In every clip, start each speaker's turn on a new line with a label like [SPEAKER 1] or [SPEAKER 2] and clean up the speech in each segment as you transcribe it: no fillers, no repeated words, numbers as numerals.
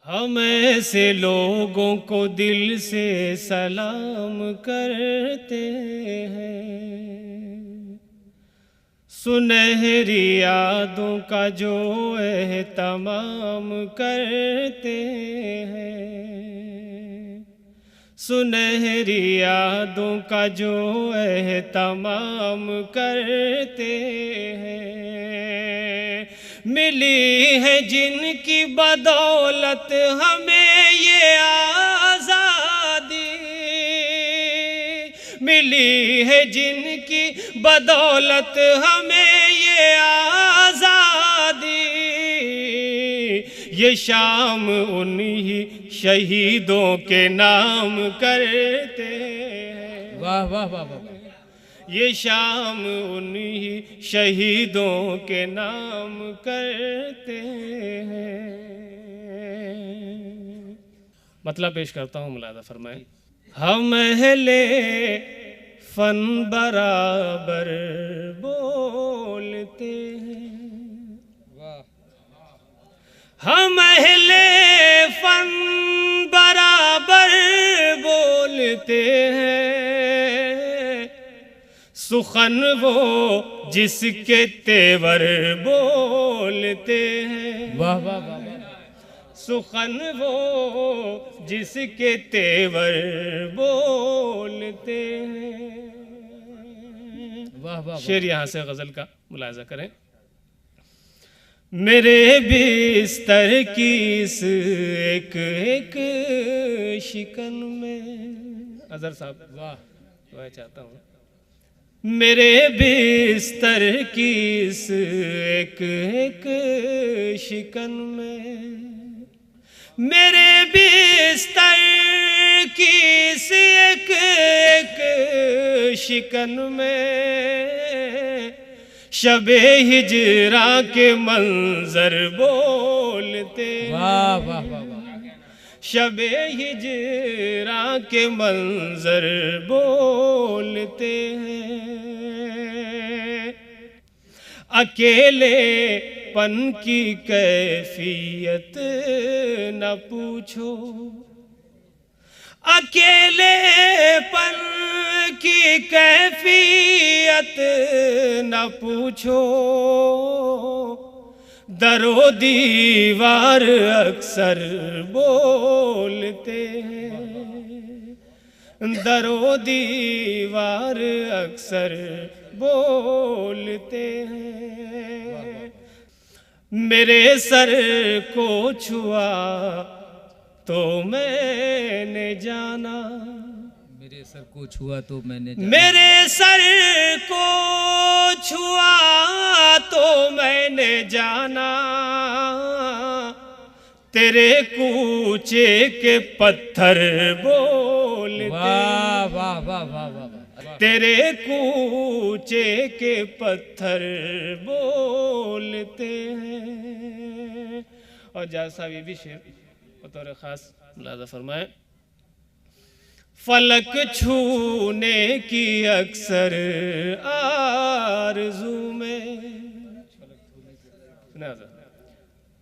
[SPEAKER 1] हम ऐसे लोगों को दिल से सलाम करते हैं, सुनहरी यादों का जो एहतमाम करते हैं, सुनहरी यादों का जो एहतमाम करते हैं। मिली है जिनकी बदौलत हमें ये आज़ादी, मिली है जिनकी बदौलत हमें ये आज़ादी, ये शाम उन्हीं शहीदों के नाम करते हैं।
[SPEAKER 2] वाह वाह वाह वाह।
[SPEAKER 1] ये शाम उन्हीं शहीदों के नाम करते हैं। मतलब पेश करता हूँ, मुलादा फरमाएं। हम अहले फन बराबर बोलते हैं, हम अहले फन बराबर बोलते हैं, सुखन वो जिसके तेवर बोलते हैं।
[SPEAKER 2] वाह वाह वाह।
[SPEAKER 1] सुखन वो जिसके तेवर बोलते हैं।
[SPEAKER 2] वाह वाह।
[SPEAKER 1] शेर यहाँ से गजल का मुलाजा करें। मेरे बिस्तर की इस एक एक शिकन में, अजहर साहब वाह वाह चाहता हूँ, मेरे बिस्तर की इस एक एक शिकन में, मेरे बिस्तर की इस एक एक शिकन में, शबे हिजरा के मंजर बोलते हैं।
[SPEAKER 2] वाह वाह वाह।
[SPEAKER 1] शबे हिजरा के मंजर बोलते हैं। अकेलेपन की कैफियत न पूछो, अकेलेपन की कैफियत न पूछो, दरो दीवार अक्सर बोलते हैं, दरो दीवार अक्सर बोलते हैं। मेरे सर को छुआ तो मैंने जाना,
[SPEAKER 2] मेरे सर को छुआ तो मैंने जाना,
[SPEAKER 1] मेरे सर को छुआ तो मैंने जाना, तेरे कूचे के पत्थर बोलते।
[SPEAKER 2] वाह वाह वाह वाह वाह।
[SPEAKER 1] तेरे कूचे के पत्थर बोलते हैं। और जैसा भी शेर बतौर खास मुलाजा फरमाए। फलक छूने की अक्सर आरज़ू में,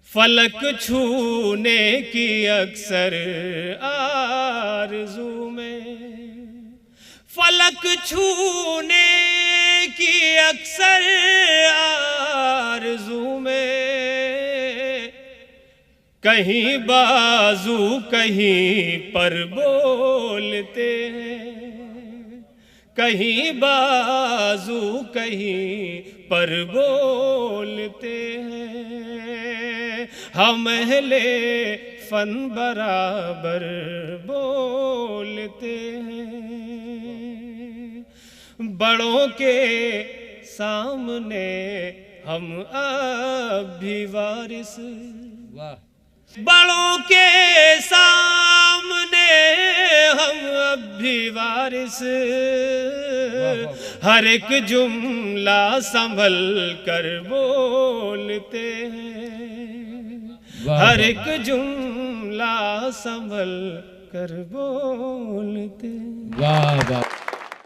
[SPEAKER 1] फलक छूने की अक्सर आरज़ू में, फलक छूने की अक्सर आरज़ू में, कहीं बाजू कहीं पर बोलते हैं, कहीं बाजू कहीं पर बोलते हैं। हम अहले फन बराबर बोलते हैं, बड़ों के सामने हम अब भी वारिस,
[SPEAKER 2] वाह,
[SPEAKER 1] बड़ों के सामने हम अब भी वारिस, हर एक जुमला संभल कर बोलते हैं, हर एक जुमला संभल कर बोलते हैं।
[SPEAKER 2] वाह वाह।